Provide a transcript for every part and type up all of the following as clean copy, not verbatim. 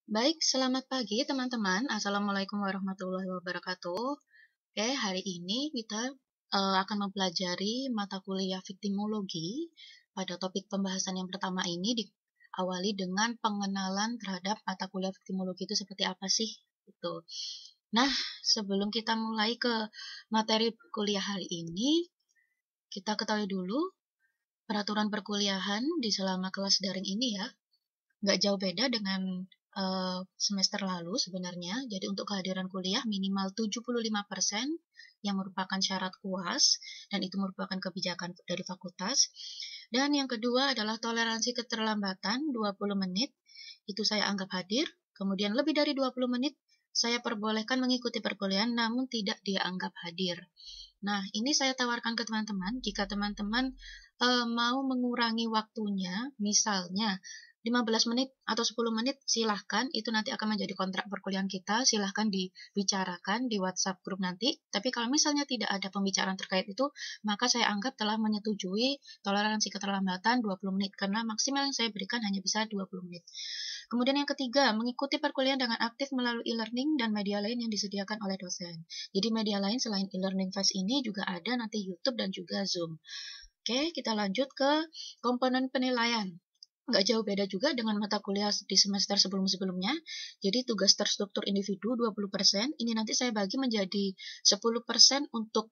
Baik, selamat pagi teman-teman. Assalamualaikum warahmatullahi wabarakatuh. Oke, hari ini kita akan mempelajari mata kuliah viktimologi. Pada topik pembahasan yang pertama ini diawali dengan pengenalan terhadap mata kuliah viktimologi itu seperti apa sih? Gitu. Nah, sebelum kita mulai ke materi kuliah hari ini, kita ketahui dulu peraturan perkuliahan di selama kelas daring ini ya. Nggak jauh beda dengan semester lalu sebenarnya. Jadi untuk kehadiran kuliah minimal 75% yang merupakan syarat UAS, dan itu merupakan kebijakan dari fakultas. Dan yang kedua adalah toleransi keterlambatan 20 menit, itu saya anggap hadir. Kemudian lebih dari 20 menit, saya perbolehkan mengikuti perkuliahan namun tidak dianggap hadir. Nah, ini saya tawarkan ke teman-teman, jika teman-teman mau mengurangi waktunya, misalnya 15 menit atau 10 menit, silahkan, itu nanti akan menjadi kontrak perkuliahan kita, silahkan dibicarakan di WhatsApp grup nanti. Tapi kalau misalnya tidak ada pembicaraan terkait itu, maka saya anggap telah menyetujui toleransi keterlambatan 20 menit, karena maksimal yang saya berikan hanya bisa 20 menit. Kemudian yang ketiga, mengikuti perkuliahan dengan aktif melalui e-learning dan media lain yang disediakan oleh dosen. Jadi media lain selain e-learning Fest ini juga ada nanti YouTube dan juga Zoom. Oke, kita lanjut ke komponen penilaian. Nggak jauh beda juga dengan mata kuliah di semester sebelum-sebelumnya. Jadi tugas terstruktur individu 20%, ini nanti saya bagi menjadi 10% untuk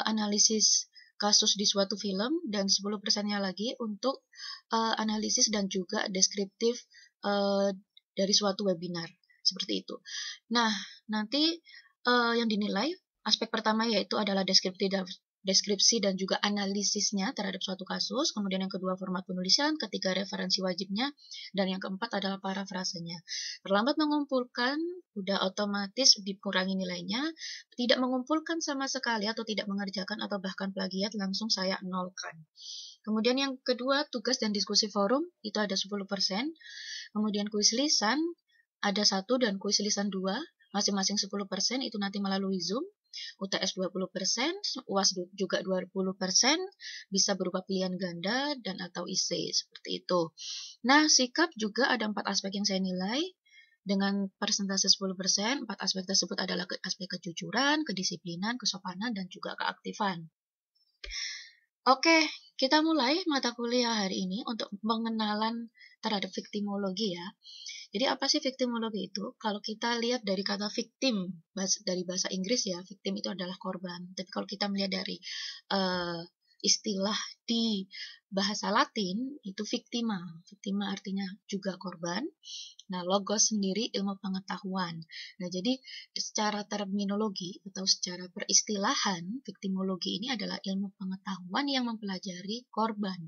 analisis kasus di suatu film, dan 10%-nya lagi untuk analisis dan juga deskriptif dari suatu webinar. Seperti itu. Nah, nanti yang dinilai, aspek pertama yaitu adalah deskripsi dan juga analisisnya terhadap suatu kasus, kemudian yang kedua format penulisan, ketiga referensi wajibnya, dan yang keempat adalah parafrasenya. Terlambat mengumpulkan, udah otomatis dikurangi nilainya, tidak mengumpulkan sama sekali atau tidak mengerjakan atau bahkan plagiat, langsung saya nolkan. Kemudian yang kedua, tugas dan diskusi forum, itu ada 10%. Kemudian kuis lisan, ada 1 dan kuis lisan 2, masing-masing 10%, itu nanti melalui Zoom. UTS 20%, UAS juga 20%, bisa berupa pilihan ganda dan atau IC, seperti itu. Nah, sikap juga ada 4 aspek yang saya nilai, dengan persentase 10%, 4 aspek tersebut adalah aspek kejujuran, kedisiplinan, kesopanan, dan juga keaktifan. Oke, kita mulai mata kuliah hari ini untuk pengenalan terhadap viktimologi ya. Jadi apa sih viktimologi itu? Kalau kita lihat dari kata victim, dari bahasa Inggris ya, victim itu adalah korban. Tapi kalau kita melihat dari istilah di bahasa Latin, itu victima. Victima artinya juga korban. Nah, logos sendiri ilmu pengetahuan. Nah, jadi secara terminologi atau secara peristilahan, viktimologi ini adalah ilmu pengetahuan yang mempelajari korban.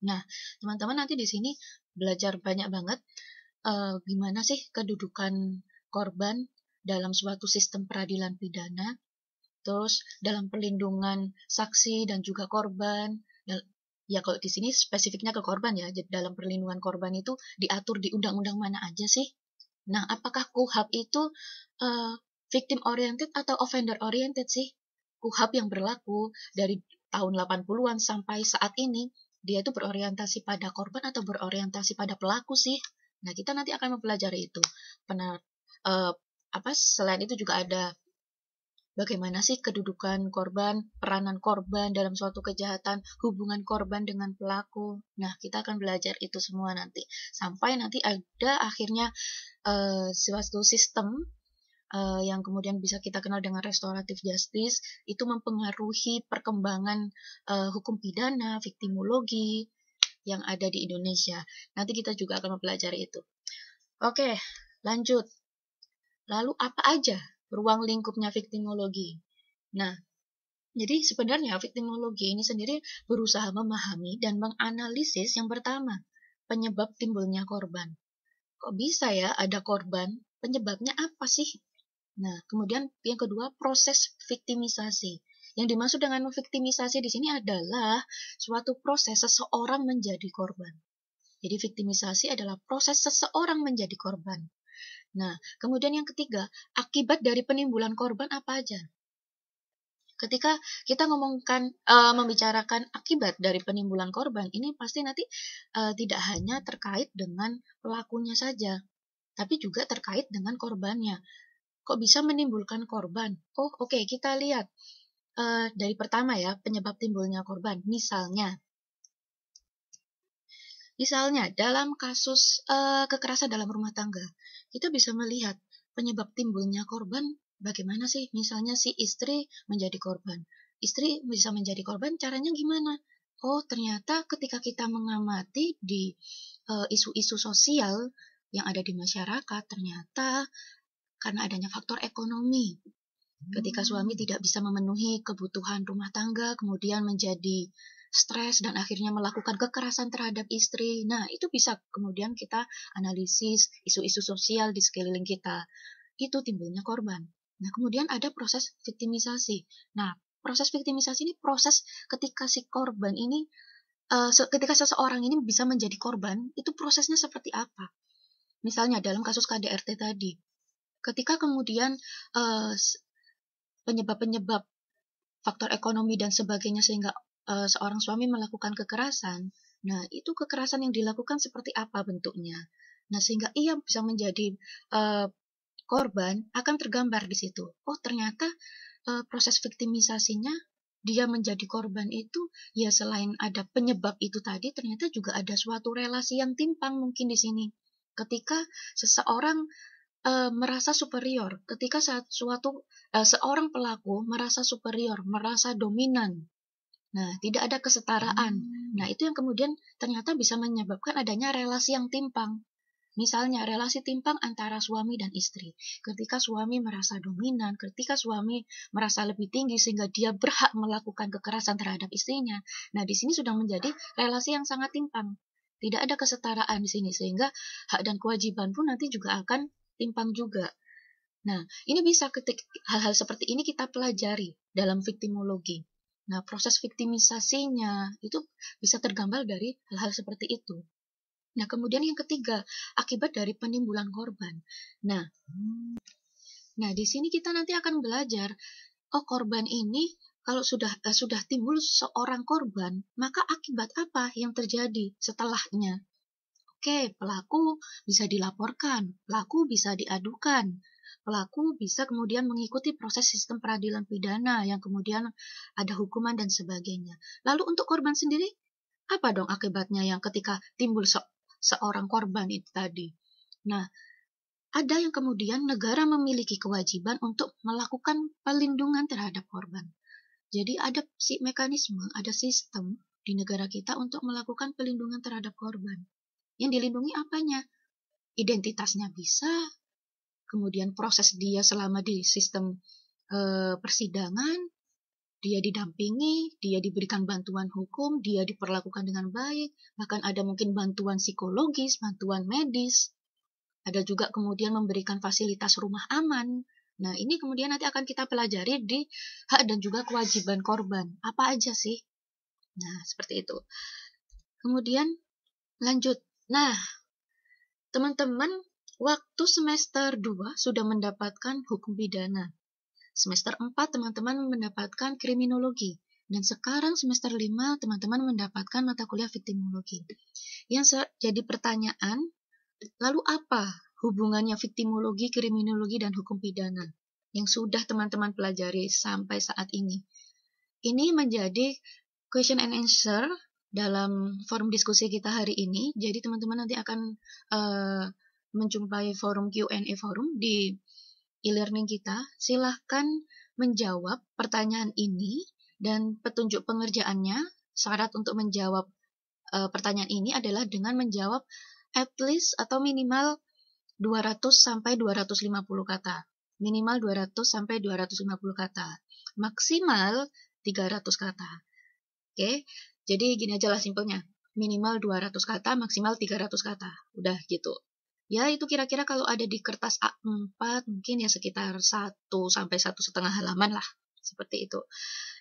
Nah, teman-teman nanti di sini belajar banyak banget gimana sih kedudukan korban dalam suatu sistem peradilan pidana, terus dalam perlindungan saksi dan juga korban. Ya kalau di sini spesifiknya ke korban ya, jadi dalam perlindungan korban itu diatur di undang-undang mana aja sih? Nah, apakah KUHP itu victim oriented atau offender oriented sih? KUHP yang berlaku dari tahun 80-an sampai saat ini, dia itu berorientasi pada korban atau berorientasi pada pelaku sih? Nah, kita nanti akan mempelajari itu. Selain itu juga ada bagaimana sih kedudukan korban, peranan korban dalam suatu kejahatan, hubungan korban dengan pelaku. Nah, kita akan belajar itu semua nanti. Sampai nanti ada akhirnya suatu sistem yang kemudian bisa kita kenal dengan restoratif justice, itu mempengaruhi perkembangan hukum pidana, viktimologi yang ada di Indonesia. Nanti kita juga akan mempelajari itu. Oke, lanjut. Lalu apa aja ruang lingkupnya viktimologi? Nah, jadi sebenarnya viktimologi ini sendiri berusaha memahami dan menganalisis yang pertama, penyebab timbulnya korban. Kok bisa ya ada korban? Penyebabnya apa sih? Nah, kemudian yang kedua, proses viktimisasi. Yang dimaksud dengan viktimisasi di sini adalah suatu proses seseorang menjadi korban. Jadi viktimisasi adalah proses seseorang menjadi korban. Nah, kemudian yang ketiga, akibat dari penimbulan korban apa aja? Ketika kita membicarakan akibat dari penimbulan korban, ini pasti nanti tidak hanya terkait dengan pelakunya saja, tapi juga terkait dengan korbannya. Kok bisa menimbulkan korban? Oh, oke, kita lihat dari pertama ya, penyebab timbulnya korban. Misalnya dalam kasus kekerasan dalam rumah tangga, kita bisa melihat penyebab timbulnya korban bagaimana sih? Misalnya si istri menjadi korban. Istri bisa menjadi korban, caranya gimana? Oh, ternyata ketika kita mengamati di isu-isu sosial yang ada di masyarakat, ternyata karena adanya faktor ekonomi. Ketika suami tidak bisa memenuhi kebutuhan rumah tangga, kemudian menjadi stres dan akhirnya melakukan kekerasan terhadap istri. Nah, itu bisa kemudian kita analisis isu-isu sosial di sekeliling kita. Itu timbulnya korban. Nah, kemudian ada proses viktimisasi. Nah, proses viktimisasi ini proses ketika si korban ini, ketika seseorang ini bisa menjadi korban, itu prosesnya seperti apa? Misalnya dalam kasus KDRT tadi, ketika kemudian penyebab-penyebab faktor ekonomi dan sebagainya sehingga seorang suami melakukan kekerasan. Nah, itu kekerasan yang dilakukan seperti apa bentuknya. Nah, sehingga ia bisa menjadi korban akan tergambar di situ. Oh, ternyata proses viktimisasinya dia menjadi korban itu ya selain ada penyebab itu tadi ternyata juga ada suatu relasi yang timpang mungkin di sini. Ketika seseorang merasa superior, ketika seorang pelaku merasa superior, merasa dominan. Nah, tidak ada kesetaraan. Nah, itu yang kemudian ternyata bisa menyebabkan adanya relasi yang timpang. Misalnya, relasi timpang antara suami dan istri. Ketika suami merasa dominan, ketika suami merasa lebih tinggi sehingga dia berhak melakukan kekerasan terhadap istrinya. Nah, di sini sudah menjadi relasi yang sangat timpang. Tidak ada kesetaraan di sini sehingga hak dan kewajiban pun nanti juga akan timpang juga. Nah, ini bisa hal-hal seperti ini kita pelajari dalam viktimologi. Nah, proses viktimisasinya itu bisa tergambar dari hal-hal seperti itu. Nah, kemudian yang ketiga, akibat dari penimbulan korban. Nah, di sini kita nanti akan belajar, oh korban ini kalau sudah timbul seorang korban, maka akibat apa yang terjadi setelahnya? Oke, pelaku bisa dilaporkan, pelaku bisa diadukan, pelaku bisa kemudian mengikuti proses sistem peradilan pidana yang kemudian ada hukuman dan sebagainya. Lalu untuk korban sendiri, apa dong akibatnya yang ketika timbul seorang korban itu tadi? Nah, ada yang kemudian negara memiliki kewajiban untuk melakukan pelindungan terhadap korban. Jadi ada mekanisme, ada sistem di negara kita untuk melakukan pelindungan terhadap korban. Yang dilindungi apanya? Identitasnya bisa, kemudian proses dia selama di sistem persidangan, dia didampingi, dia diberikan bantuan hukum, dia diperlakukan dengan baik, bahkan ada mungkin bantuan psikologis, bantuan medis, ada juga kemudian memberikan fasilitas rumah aman. Nah, ini kemudian nanti akan kita pelajari di hak dan juga kewajiban korban. Apa aja sih? Nah, seperti itu. Kemudian lanjut. Nah, teman-teman, waktu semester 2 sudah mendapatkan hukum pidana. Semester 4 teman-teman mendapatkan kriminologi. Dan sekarang semester 5 teman-teman mendapatkan mata kuliah viktimologi. Yang jadi pertanyaan, lalu apa hubungannya viktimologi, kriminologi, dan hukum pidana yang sudah teman-teman pelajari sampai saat ini? Ini menjadi question and answer dalam forum diskusi kita hari ini. Jadi teman-teman nanti akan menjumpai forum Q&A forum di e-learning kita. Silahkan menjawab pertanyaan ini dan petunjuk pengerjaannya. Syarat untuk menjawab pertanyaan ini adalah dengan menjawab at least atau minimal 200 sampai 250 kata. Minimal 200 sampai 250 kata. Maksimal 300 kata. Oke, jadi gini aja lah simpelnya. Minimal 200 kata, maksimal 300 kata. Udah gitu. Ya, itu kira-kira kalau ada di kertas A4, mungkin ya sekitar 1 sampai 1,5 halaman lah. Seperti itu.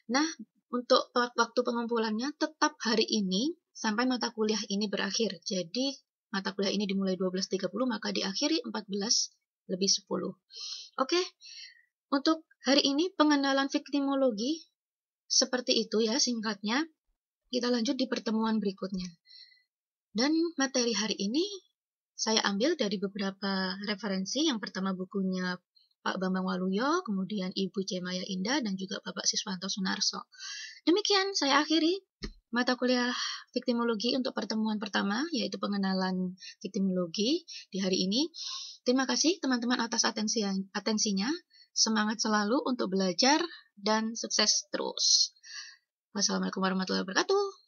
Nah, untuk waktu pengumpulannya tetap hari ini sampai mata kuliah ini berakhir. Jadi, mata kuliah ini dimulai 12.30, maka diakhiri 14:10. Oke, untuk hari ini pengenalan viktimologi seperti itu ya singkatnya. Kita lanjut di pertemuan berikutnya. Dan materi hari ini saya ambil dari beberapa referensi. Yang pertama bukunya Pak Bambang Waluyo, kemudian Ibu C. Maya Indah, dan juga Bapak Siswanto Sunarso. Demikian saya akhiri mata kuliah viktimologi untuk pertemuan pertama, yaitu pengenalan viktimologi di hari ini. Terima kasih teman-teman atas atensinya. Semangat selalu untuk belajar dan sukses terus. Wassalamualaikum warahmatullahi wabarakatuh.